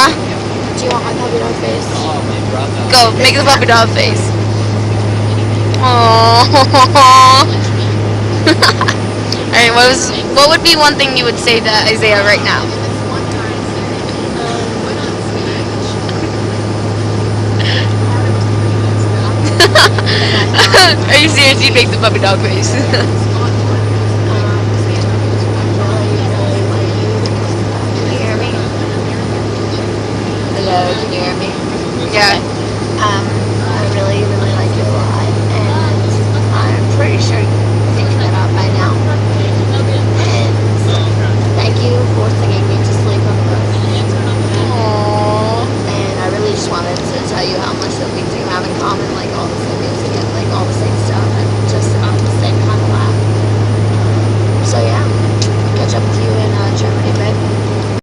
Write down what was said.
Huh? Do you want my puppy dog face? Go, make the puppy dog face. Aww. Alright, what would be one thing you would say to Isaiah right now? Are you serious? You make the puppy dog face.